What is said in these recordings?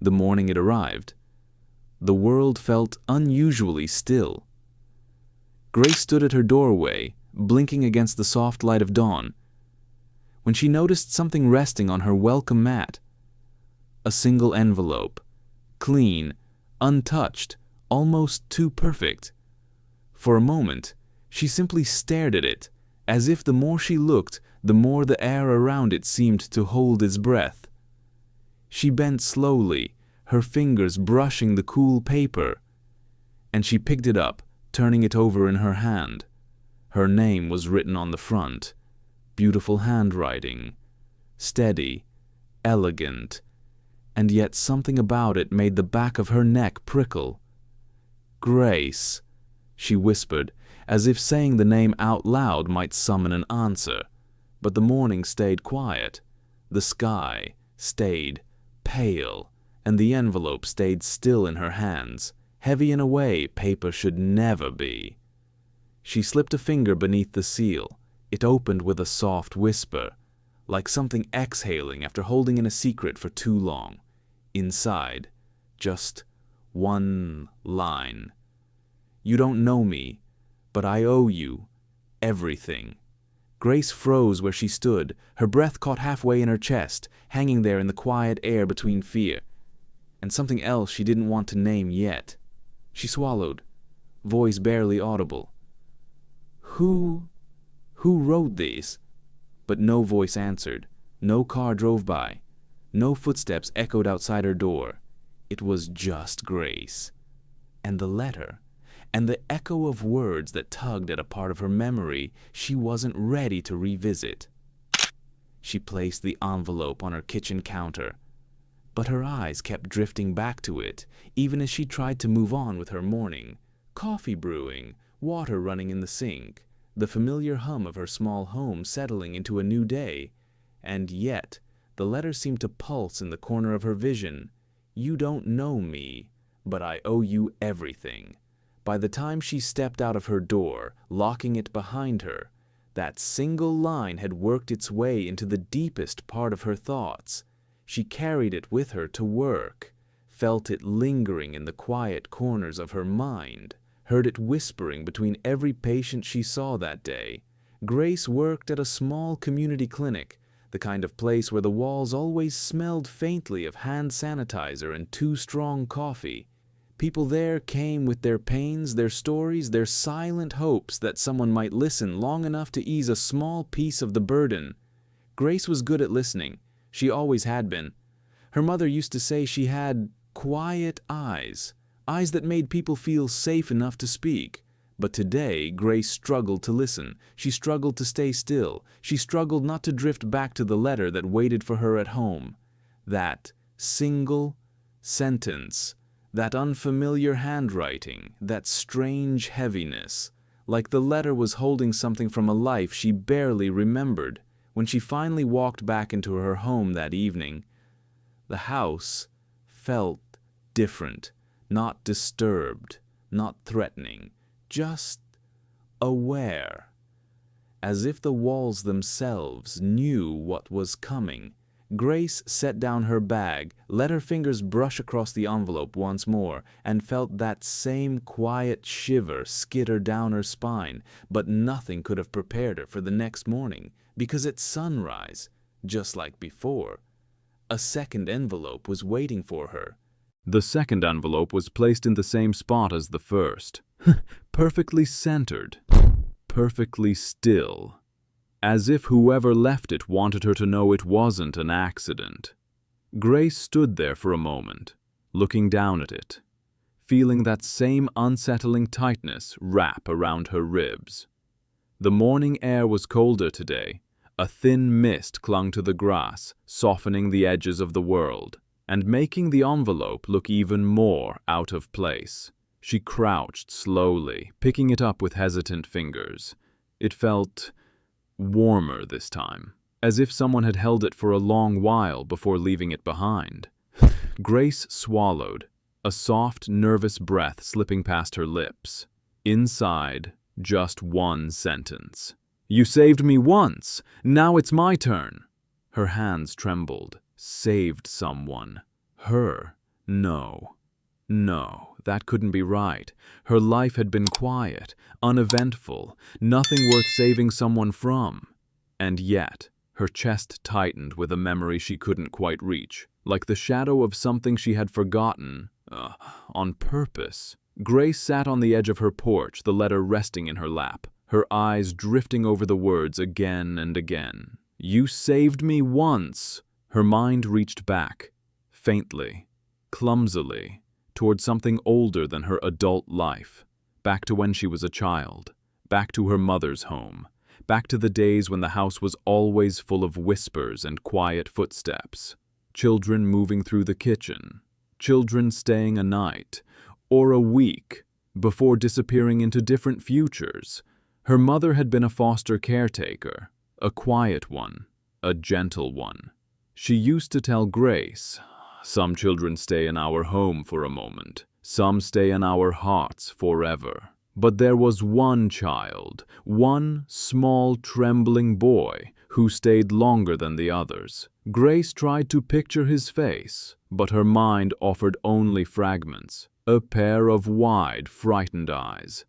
the morning it arrived, the world felt unusually still. Grace stood at her doorway, blinking against the soft light of dawn, when she noticed something resting on her welcome mat. A single envelope, clean, untouched, almost too perfect. For a moment, she simply stared at it, as if the more she looked, the more the air around it seemed to hold its breath. She bent slowly, her fingers brushing the cool paper, and she picked it up, turning it over in her hand. Her name was written on the front, beautiful handwriting, steady, elegant, and yet something about it made the back of her neck prickle. "Grace," she whispered, as if saying the name out loud might summon an answer. But the morning stayed quiet, the sky stayed pale, and the envelope stayed still in her hands, heavy in a way paper should never be. She slipped a finger beneath the seal. It opened with a soft whisper, like something exhaling after holding in a secret for too long. Inside, just one line. "You don't know me, but I owe you everything." Grace froze where she stood, her breath caught halfway in her chest, hanging there in the quiet air between fear and something else she didn't want to name yet. She swallowed, voice barely audible. Who wrote these?" But no voice answered, no car drove by, no footsteps echoed outside her door. It was just Grace. And the letter, and the echo of words that tugged at a part of her memory she wasn't ready to revisit. She placed the envelope on her kitchen counter, but her eyes kept drifting back to it, even as she tried to move on with her morning. Coffee brewing, water running in the sink, the familiar hum of her small home settling into a new day. And yet, the letter seemed to pulse in the corner of her vision. "You don't know me, but I owe you everything." By the time she stepped out of her door, locking it behind her, that single line had worked its way into the deepest part of her thoughts. She carried it with her to work, felt it lingering in the quiet corners of her mind, heard it whispering between every patient she saw that day. Grace worked at a small community clinic, the kind of place where the walls always smelled faintly of hand sanitizer and too strong coffee. People there came with their pains, their stories, their silent hopes that someone might listen long enough to ease a small piece of the burden. Grace was good at listening. She always had been. Her mother used to say she had quiet eyes, eyes that made people feel safe enough to speak. But today, Grace struggled to listen. She struggled to stay still. She struggled not to drift back to the letter that waited for her at home. That single sentence, that unfamiliar handwriting, that strange heaviness, like the letter was holding something from a life she barely remembered. When she finally walked back into her home that evening, the house felt different, not disturbed, not threatening, just aware, as if the walls themselves knew what was coming. Grace set down her bag, let her fingers brush across the envelope once more, and felt that same quiet shiver skitter down her spine. But nothing could have prepared her for the next morning, because at sunrise, just like before, a second envelope was waiting for her. The second envelope was placed in the same spot as the first, perfectly centered, perfectly still, as if whoever left it wanted her to know it wasn't an accident. Grace stood there for a moment, looking down at it, feeling that same unsettling tightness wrap around her ribs. The morning air was colder today. A thin mist clung to the grass, softening the edges of the world, and making the envelope look even more out of place. She crouched slowly, picking it up with hesitant fingers. It felt warmer this time, as if someone had held it for a long while before leaving it behind. Grace swallowed, a soft, nervous breath slipping past her lips. Inside, just one sentence. "You saved me once, now it's my turn." Her hands trembled. Saved someone. Her. No, no, that couldn't be right. Her life had been quiet, uneventful, nothing worth saving someone from. And yet, her chest tightened with a memory she couldn't quite reach, like the shadow of something she had forgotten, on purpose. Grace sat on the edge of her porch, the letter resting in her lap, her eyes drifting over the words again and again. "You saved me once." Her mind reached back, faintly, clumsily, toward something older than her adult life, back to when she was a child, back to her mother's home, back to the days when the house was always full of whispers and quiet footsteps, children moving through the kitchen, children staying a night, or a week, before disappearing into different futures. Her mother had been a foster caretaker, a quiet one, a gentle one. She used to tell Grace, "Some children stay in our home for a moment, some stay in our hearts forever." But there was one child, one small trembling boy, who stayed longer than the others. Grace tried to picture his face, but her mind offered only fragments. A pair of wide, frightened eyes,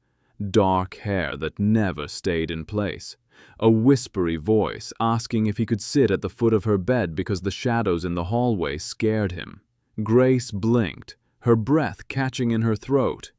dark hair that never stayed in place, a whispery voice asking if he could sit at the foot of her bed because the shadows in the hallway scared him. Grace blinked, her breath catching in her throat.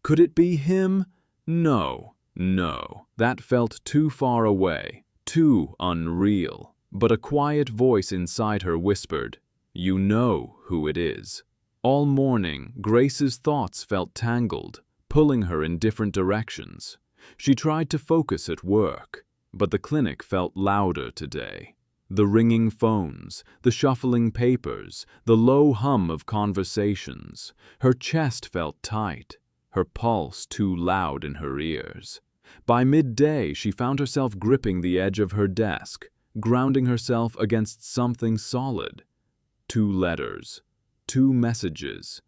Could it be him? No, no, that felt too far away, too unreal. But a quiet voice inside her whispered, "You know who it is." All morning, Grace's thoughts felt tangled, pulling her in different directions. She tried to focus at work, but the clinic felt louder today. The ringing phones, the shuffling papers, the low hum of conversations. Her chest felt tight, her pulse too loud in her ears. By midday, she found herself gripping the edge of her desk, grounding herself against something solid. 2 letters. 2 messages,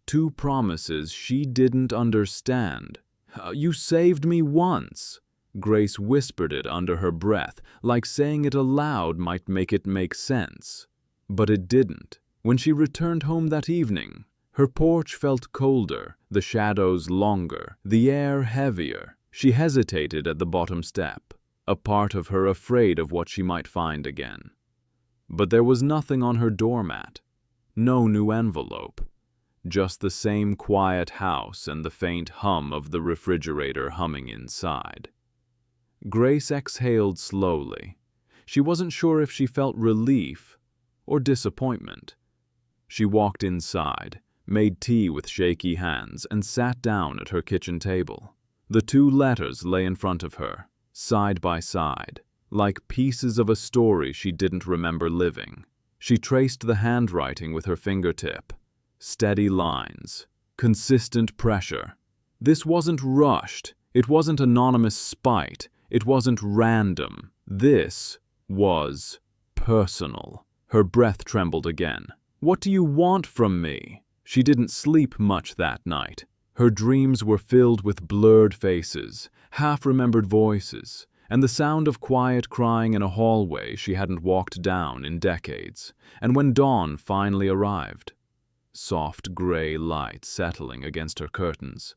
2 promises she didn't understand. "You saved me once." Grace whispered it under her breath, like saying it aloud might make it make sense. But it didn't. When she returned home that evening, her porch felt colder, the shadows longer, the air heavier. She hesitated at the bottom step, a part of her afraid of what she might find again. But there was nothing on her doormat. No new envelope, just the same quiet house and the faint hum of the refrigerator humming inside. Grace exhaled slowly. She wasn't sure if she felt relief or disappointment. She walked inside, made tea with shaky hands, and sat down at her kitchen table. The 2 letters lay in front of her, side by side, like pieces of a story she didn't remember living. She traced the handwriting with her fingertip. Steady lines, consistent pressure. This wasn't rushed. It wasn't anonymous spite. It wasn't random. This was personal. Her breath trembled again. "What do you want from me?" She didn't sleep much that night. Her dreams were filled with blurred faces, half-remembered voices, and the sound of quiet crying in a hallway she hadn't walked down in decades. And when dawn finally arrived, soft gray light settling against her curtains,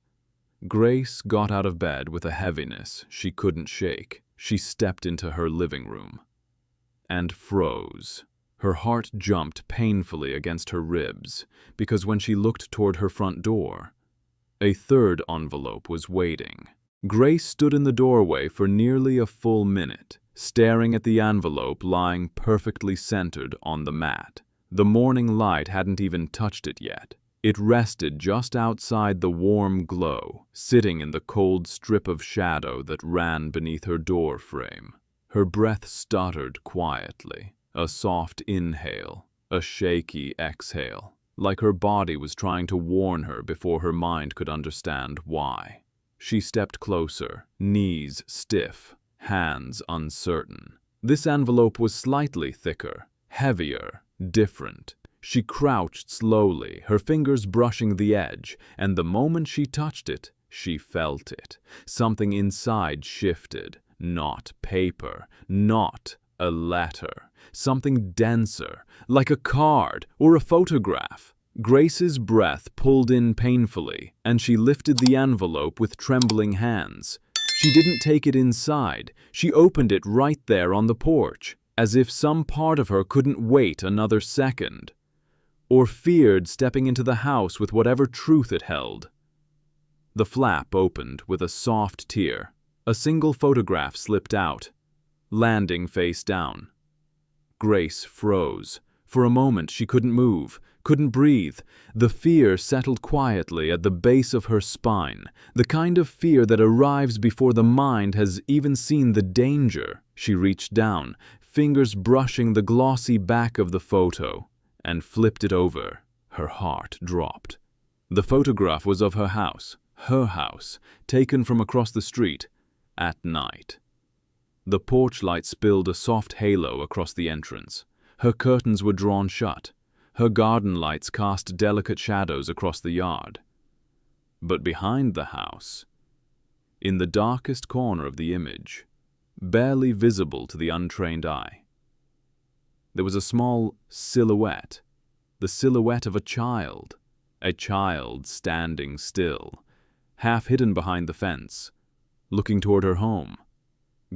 Grace got out of bed with a heaviness she couldn't shake. She stepped into her living room and froze. Her heart jumped painfully against her ribs, because when she looked toward her front door, a 3rd envelope was waiting. Grace stood in the doorway for nearly a full minute, staring at the envelope lying perfectly centered on the mat. The morning light hadn't even touched it yet. It rested just outside the warm glow, sitting in the cold strip of shadow that ran beneath her door frame. Her breath stuttered quietly, a soft inhale, a shaky exhale, like her body was trying to warn her before her mind could understand why. She stepped closer, knees stiff, hands uncertain. This envelope was slightly thicker, heavier, different. She crouched slowly, her fingers brushing the edge, and the moment she touched it, she felt it. Something inside shifted. Not paper, not a letter. Something denser, like a card or a photograph. Grace's breath pulled in painfully, and she lifted the envelope with trembling hands. She didn't take it inside. She opened it right there on the porch, as if some part of her couldn't wait another second, or feared stepping into the house with whatever truth it held. The flap opened with a soft tear. A single photograph slipped out, landing face down. Grace froze. For a moment she couldn't move, couldn't breathe. The fear settled quietly at the base of her spine, the kind of fear that arrives before the mind has even seen the danger. She reached down, fingers brushing the glossy back of the photo, and flipped it over. Her heart dropped. The photograph was of her house, taken from across the street, at night. The porch light spilled a soft halo across the entrance. Her curtains were drawn shut. Her garden lights cast delicate shadows across the yard. But behind the house, in the darkest corner of the image, barely visible to the untrained eye, there was a small silhouette, the silhouette of a child standing still, half hidden behind the fence, looking toward her home.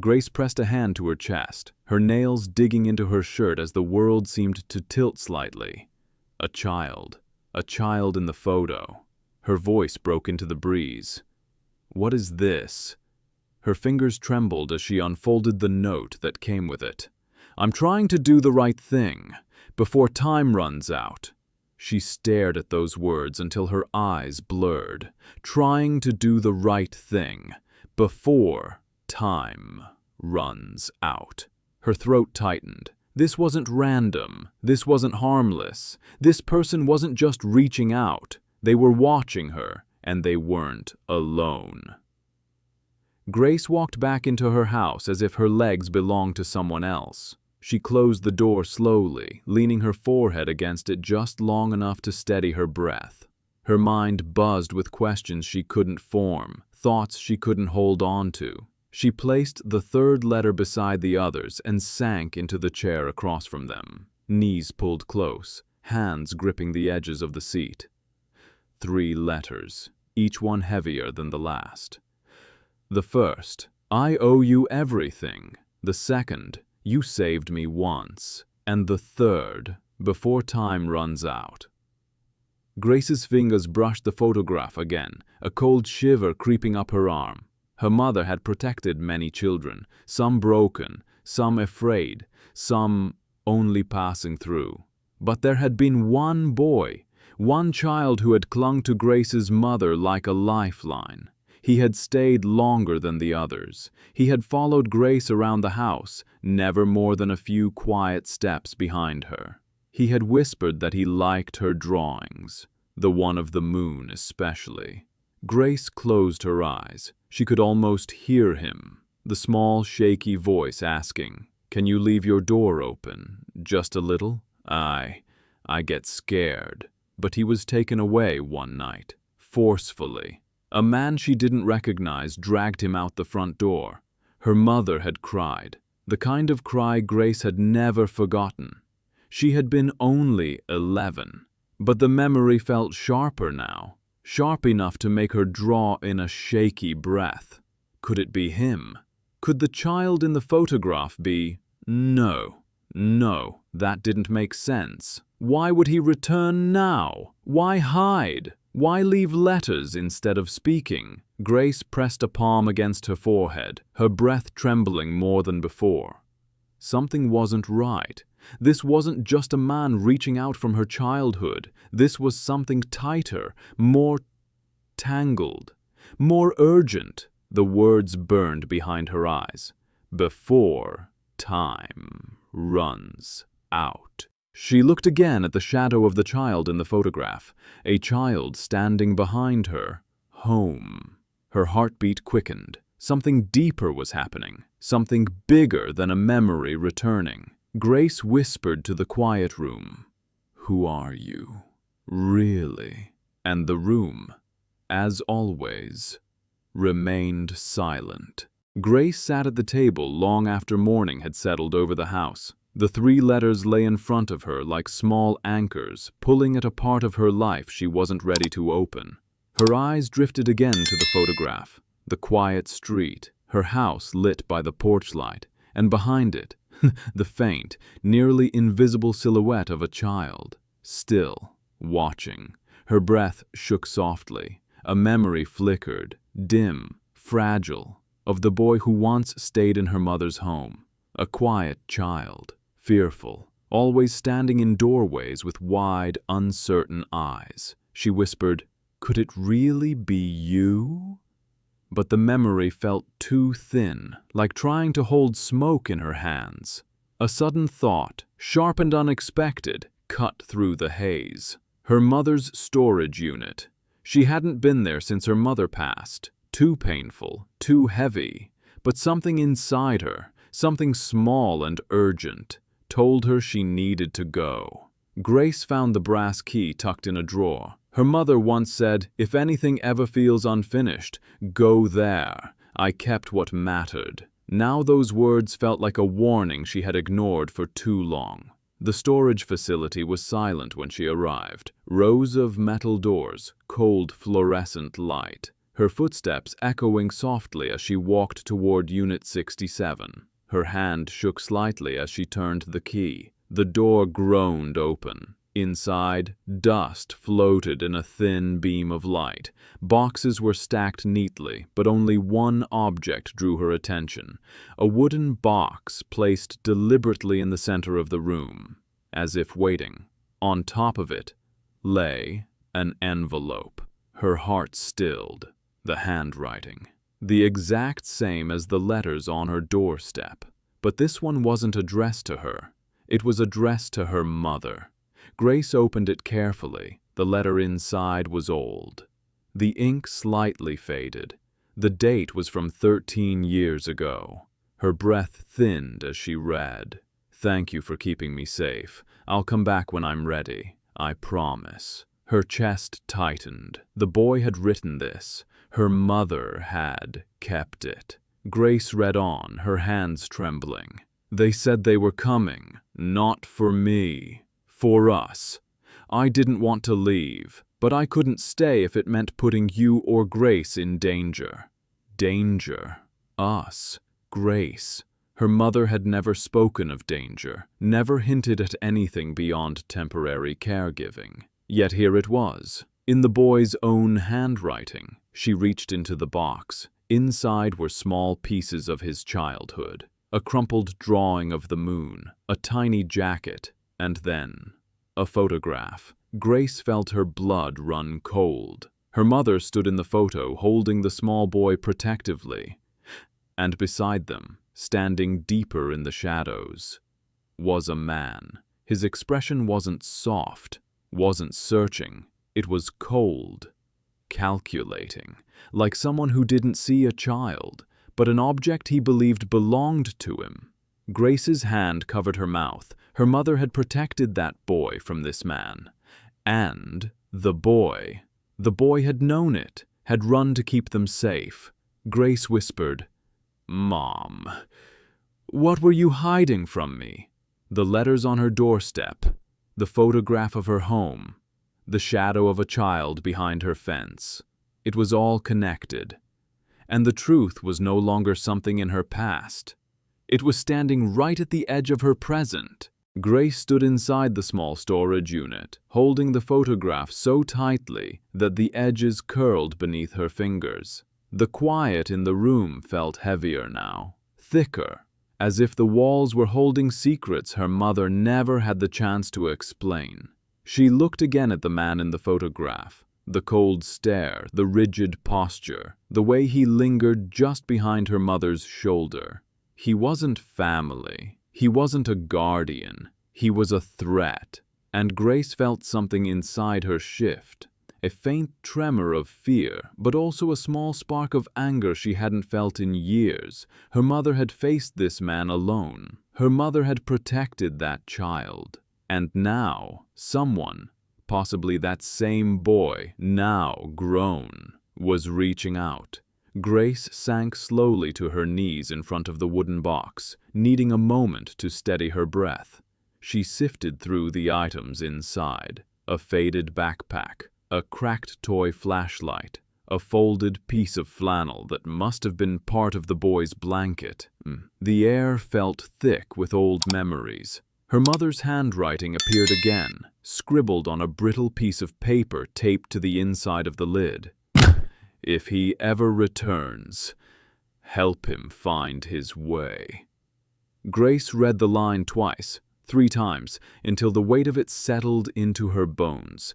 Grace pressed a hand to her chest, her nails digging into her shirt as the world seemed to tilt slightly. A child in the photo. Her voice broke into the breeze. "What is this?" Her fingers trembled as she unfolded the note that came with it. "I'm trying to do the right thing, before time runs out." She stared at those words until her eyes blurred. Trying to do the right thing, before time runs out. Her throat tightened. This wasn't random. This wasn't harmless. This person wasn't just reaching out. They were watching her, and they weren't alone. Grace walked back into her house as if her legs belonged to someone else. She closed the door slowly, leaning her forehead against it just long enough to steady her breath. Her mind buzzed with questions she couldn't form, thoughts she couldn't hold on to. She placed the third letter beside the others and sank into the chair across from them, knees pulled close, hands gripping the edges of the seat. 3 letters, each one heavier than the last. The first, "I owe you everything." The second, "You saved me once." And the third, "Before time runs out." Grace's fingers brushed the photograph again, a cold shiver creeping up her arm. Her mother had protected many children, some broken, some afraid, some only passing through. But there had been one boy, one child who had clung to Grace's mother like a lifeline. He had stayed longer than the others. He had followed Grace around the house, never more than a few quiet steps behind her. He had whispered that he liked her drawings, the one of the moon especially. Grace closed her eyes. She could almost hear him, the small, shaky voice asking, "Can you leave your door open, just a little? I get scared." But he was taken away one night, forcefully. A man she didn't recognize dragged him out the front door. Her mother had cried, the kind of cry Grace had never forgotten. She had been only 11, but the memory felt sharper now. Sharp enough to make her draw in a shaky breath. Could it be him? Could the child in the photograph be? No, that didn't make sense. Why would he return now? Why hide? Why leave letters instead of speaking? Grace pressed a palm against her forehead, her breath trembling more than before. Something wasn't right. This wasn't just a man reaching out from her childhood. This was something tighter, more tangled, more urgent. The words burned behind her eyes. Before time runs out. She looked again at the shadow of the child in the photograph, a child standing behind her. Home. Her heartbeat quickened. Something deeper was happening, something bigger than a memory returning. Grace whispered to the quiet room, "Who are you? Really?" And the room, as always, remained silent. Grace sat at the table long after morning had settled over the house. The 3 letters lay in front of her like small anchors, pulling at a part of her life she wasn't ready to open. Her eyes drifted again to the photograph. The quiet street, her house lit by the porch light, and behind it, the faint, nearly invisible silhouette of a child, still, watching. Her breath shook softly. A memory flickered, dim, fragile, of the boy who once stayed in her mother's home. A quiet child, fearful, always standing in doorways with wide, uncertain eyes. She whispered, "Could it really be you?" But the memory felt too thin, like trying to hold smoke in her hands. A sudden thought, sharp and unexpected, cut through the haze. Her mother's storage unit. She hadn't been there since her mother passed. Too painful, too heavy. But something inside her, something small and urgent, told her she needed to go. Grace found the brass key tucked in a drawer. Her mother once said, "If anything ever feels unfinished, go there." I kept what mattered. Now those words felt like a warning she had ignored for too long. The storage facility was silent when she arrived. Rows of metal doors, cold fluorescent light. Her footsteps echoing softly as she walked toward Unit 67. Her hand shook slightly as she turned the key. The door groaned open. Inside, dust floated in a thin beam of light. Boxes were stacked neatly, but only one object drew her attention. A wooden box placed deliberately in the center of the room, as if waiting. On top of it lay an envelope. Her heart stilled. The handwriting, the exact same as the letters on her doorstep. But this one wasn't addressed to her. It was addressed to her mother. Grace opened it carefully. The letter inside was old. The ink slightly faded. The date was from 13 years ago. Her breath thinned as she read. "Thank you for keeping me safe. I'll come back when I'm ready. I promise." Her chest tightened. The boy had written this. Her mother had kept it. Grace read on, her hands trembling. "They said they were coming. Not for me. For us. I didn't want to leave, but I couldn't stay if it meant putting you or Grace in danger." Danger. Us. Grace. Her mother had never spoken of danger, never hinted at anything beyond temporary caregiving. Yet here it was, in the boy's own handwriting. She reached into the box. Inside were small pieces of his childhood. A crumpled drawing of the moon, a tiny jacket, and then a photograph. Grace felt her blood run cold. Her mother stood in the photo, holding the small boy protectively. And beside them, standing deeper in the shadows, was a man. His expression wasn't soft, wasn't searching. It was cold, calculating, like someone who didn't see a child, but an object he believed belonged to him. Grace's hand covered her mouth. Her mother had protected that boy from this man. And the boy had known it, had run to keep them safe. Grace whispered, "Mom, what were you hiding from me?" The letters on her doorstep, the photograph of her home, the shadow of a child behind her fence. It was all connected. And the truth was no longer something in her past. It was standing right at the edge of her present. Grace stood inside the small storage unit, holding the photograph so tightly that the edges curled beneath her fingers. The quiet in the room felt heavier now, thicker, as if the walls were holding secrets her mother never had the chance to explain. She looked again at the man in the photograph. The cold stare, the rigid posture, the way he lingered just behind her mother's shoulder. He wasn't family. He wasn't a guardian. He was a threat. And Grace felt something inside her shift. A faint tremor of fear, but also a small spark of anger she hadn't felt in years. Her mother had faced this man alone. Her mother had protected that child. And now, someone, possibly that same boy, now grown, was reaching out. Grace sank slowly to her knees in front of the wooden box, needing a moment to steady her breath. She sifted through the items inside: a faded backpack, a cracked toy flashlight, a folded piece of flannel that must have been part of the boy's blanket. The air felt thick with old memories. Her mother's handwriting appeared again, scribbled on a brittle piece of paper taped to the inside of the lid. "If he ever returns, help him find his way." Grace read the line twice, 3 times, until the weight of it settled into her bones.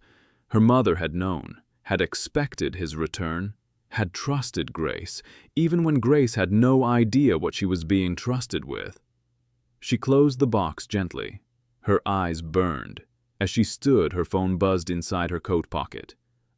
Her mother had known, had expected his return, had trusted Grace, even when Grace had no idea what she was being trusted with. She closed the box gently. Her eyes burned. As she stood, her phone buzzed inside her coat pocket.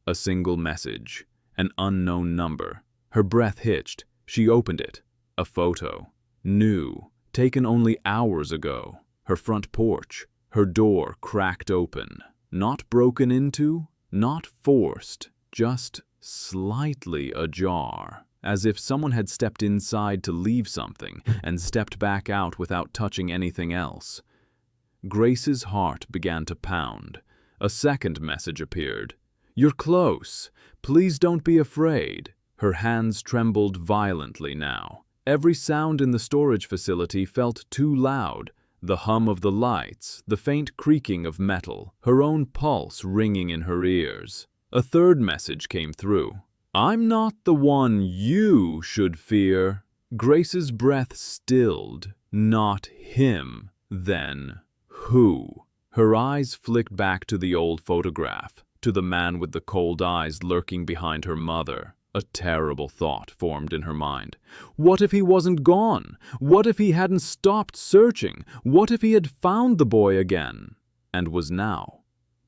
A single message. An unknown number. Her breath hitched. She opened it. A photo. New. Taken only hours ago. Her front porch. Her door cracked open. Not broken into, not forced, just slightly ajar. As if someone had stepped inside to leave something and stepped back out without touching anything else. Grace's heart began to pound. A second message appeared. "You're close. Please don't be afraid." Her hands trembled violently now. Every sound in the storage facility felt too loud. The hum of the lights, the faint creaking of metal, her own pulse ringing in her ears. A third message came through. "I'm not the one you should fear." Grace's breath stilled. Not him, then who? Her eyes flicked back to the old photograph, to the man with the cold eyes lurking behind her mother. A terrible thought formed in her mind. What if he wasn't gone? What if he hadn't stopped searching? What if he had found the boy again? And was now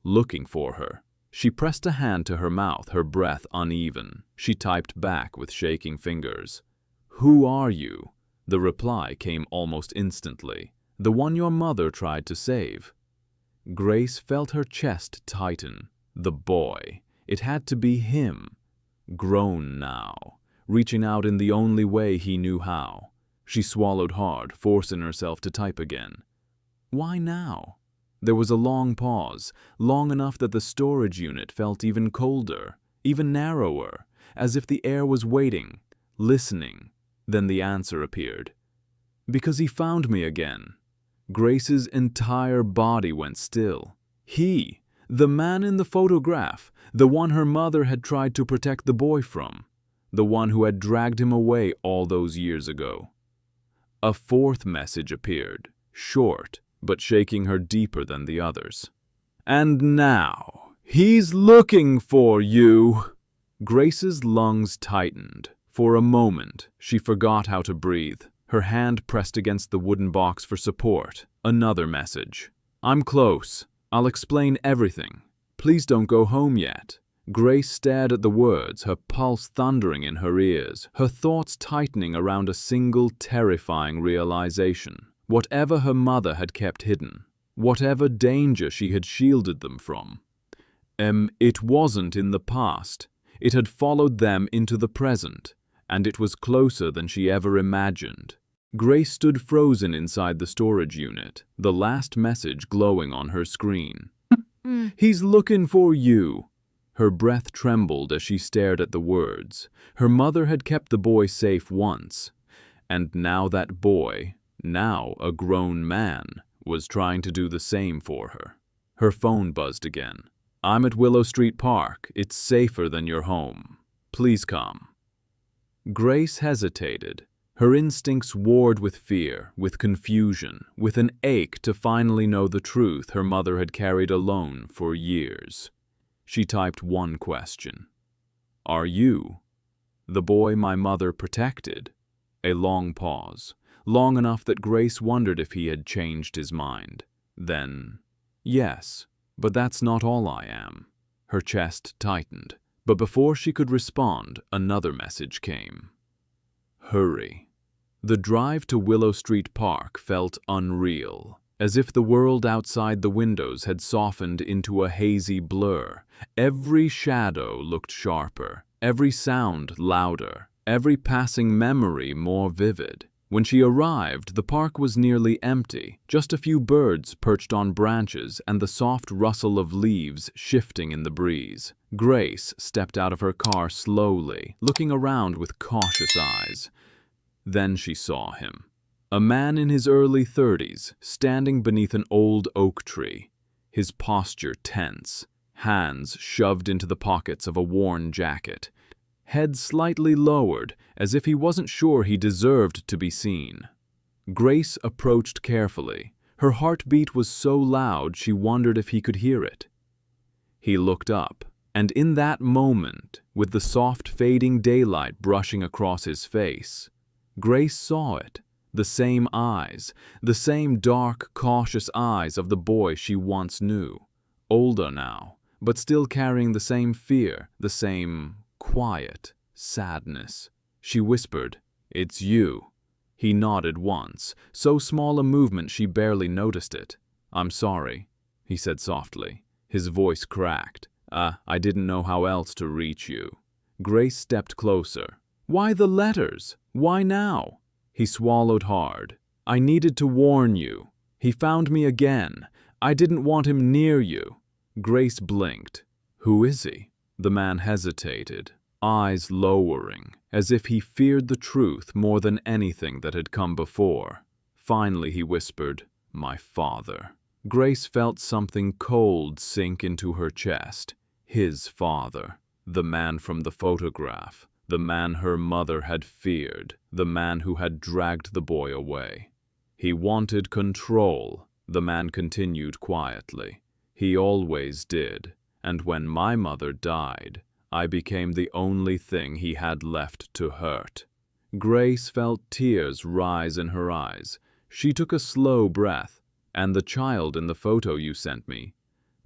looking for her? She pressed a hand to her mouth, her breath uneven. She typed back with shaking fingers. "Who are you?" The reply came almost instantly. "The one your mother tried to save." Grace felt her chest tighten. The boy. It had to be him. Grown now, reaching out in the only way he knew how. She swallowed hard, forcing herself to type again. Why now? There was a long pause, long enough that the storage unit felt even colder, even narrower, as if the air was waiting, listening. Then the answer appeared. "Because he found me again." Grace's entire body went still. He, the man in the photograph, the one her mother had tried to protect the boy from, the one who had dragged him away all those years ago. A fourth message appeared, short, but shaking her deeper than the others. "And now, he's looking for you." Grace's lungs tightened. For a moment, she forgot how to breathe. Her hand pressed against the wooden box for support. Another message. "I'm close. I'll explain everything. Please don't go home yet." Grace stared at the words, her pulse thundering in her ears, her thoughts tightening around a single terrifying realization. Whatever her mother had kept hidden, whatever danger she had shielded them from, it wasn't in the past. It had followed them into the present, and it was closer than she ever imagined. Grace stood frozen inside the storage unit, the last message glowing on her screen. "He's looking for you." Her breath trembled as she stared at the words. Her mother had kept the boy safe once, and now that boy, now a grown man, was trying to do the same for her. Her phone buzzed again. "I'm at Willow Street Park. It's safer than your home. Please come." Grace hesitated. Her instincts warred with fear, with confusion, with an ache to finally know the truth her mother had carried alone for years. She typed one question. "Are you the boy my mother protected?" A long pause, long enough that Grace wondered if he had changed his mind. Then, "Yes, but that's not all I am." Her chest tightened, but before she could respond, another message came. "Hurry." The drive to Willow Street Park felt unreal, as if the world outside the windows had softened into a hazy blur. Every shadow looked sharper, every sound louder, every passing memory more vivid. When she arrived, the park was nearly empty, just a few birds perched on branches and the soft rustle of leaves shifting in the breeze. Grace stepped out of her car slowly, looking around with cautious eyes. Then she saw him. A man in his early 30s, standing beneath an old oak tree, his posture tense, hands shoved into the pockets of a worn jacket, head slightly lowered, as if he wasn't sure he deserved to be seen. Grace approached carefully. Her heartbeat was so loud she wondered if he could hear it. He looked up, and in that moment, with the soft fading daylight brushing across his face, Grace saw it. The same eyes, the same dark, cautious eyes of the boy she once knew. Older now, but still carrying the same fear, the same quiet sadness. She whispered, "It's you." He nodded once, so small a movement she barely noticed it. "I'm sorry," he said softly. His voice cracked. I didn't know how else to reach you." Grace stepped closer. "Why the letters? Why now?" He swallowed hard. "I needed to warn you. He found me again. I didn't want him near you." Grace blinked. "Who is he?" The man hesitated, eyes lowering, as if he feared the truth more than anything that had come before. Finally he whispered, "My father." Grace felt something cold sink into her chest. His father. The man from the photograph. The man her mother had feared. The man who had dragged the boy away. "He wanted control," the man continued quietly. "He always did. And when my mother died, I became the only thing he had left to hurt." Grace felt tears rise in her eyes. She took a slow breath. "And the child in the photo you sent me?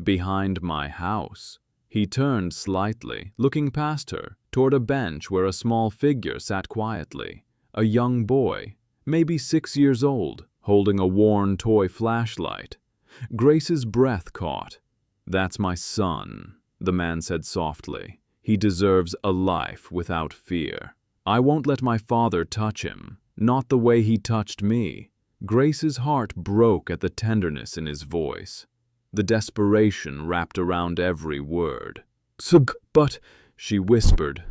Behind my house." He turned slightly, looking past her, toward a bench where a small figure sat quietly. A young boy, maybe 6 years old, holding a worn toy flashlight. Grace's breath caught. "That's my son," the man said softly. "He deserves a life without fear. I won't let my father touch him, not the way he touched me." Grace's heart broke at the tenderness in his voice. The desperation wrapped around every word. But," she whispered,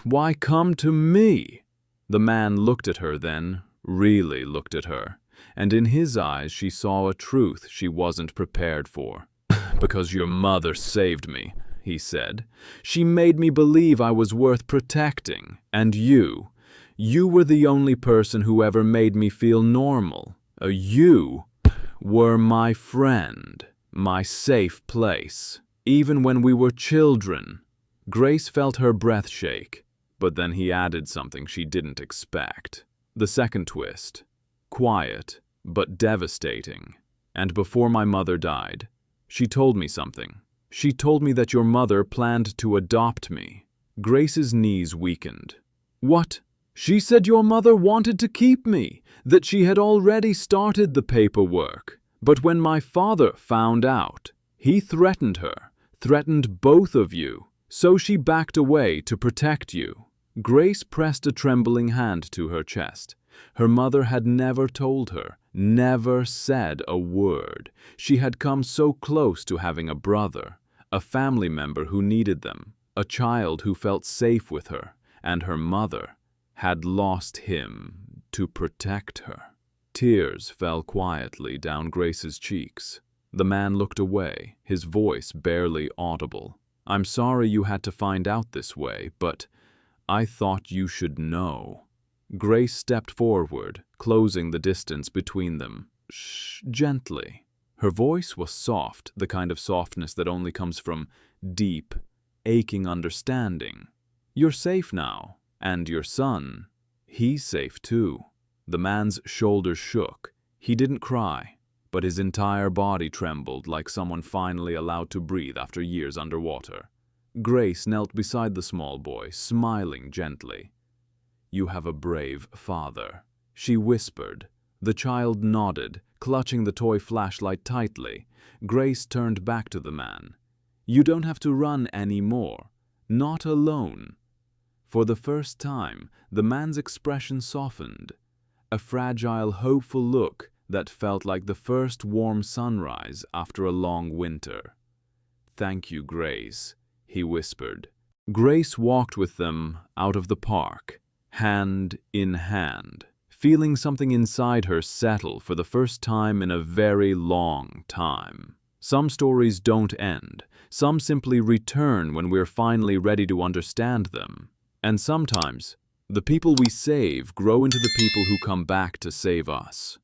"why come to me?" The man looked at her then, really looked at her, and in his eyes she saw a truth she wasn't prepared for. "Because your mother saved me," he said. "She made me believe I was worth protecting, and you were the only person who ever made me feel normal. You were my friend, my safe place, even when we were children." Grace felt her breath shake, but then he added something she didn't expect. The second twist. Quiet, but devastating. "And before my mother died, she told me something. She told me that your mother planned to adopt me." Grace's knees weakened. "What? She said your mother wanted to keep me, that she had already started the paperwork. But when my father found out, he threatened her, threatened both of you, so she backed away to protect you." Grace pressed a trembling hand to her chest. Her mother had never told her, never said a word. She had come so close to having a brother, a family member who needed them, a child who felt safe with her, and her mother had lost him to protect her. Tears fell quietly down Grace's cheeks. The man looked away, his voice barely audible. "I'm sorry you had to find out this way, but I thought you should know." Grace stepped forward, closing the distance between them. "Shh, gently." Her voice was soft, the kind of softness that only comes from deep, aching understanding. "You're safe now, and your son, he's safe too." The man's shoulders shook. He didn't cry, but his entire body trembled like someone finally allowed to breathe after years underwater. Grace knelt beside the small boy, smiling gently. "You have a brave father," she whispered. The child nodded, clutching the toy flashlight tightly. Grace turned back to the man. "You don't have to run anymore. Not alone." For the first time, the man's expression softened, a fragile, hopeful look that felt like the first warm sunrise after a long winter. "Thank you, Grace," he whispered. Grace walked with them out of the park, hand in hand, feeling something inside her settle for the first time in a very long time. Some stories don't end. Some simply return when we're finally ready to understand them. And sometimes, the people we save grow into the people who come back to save us.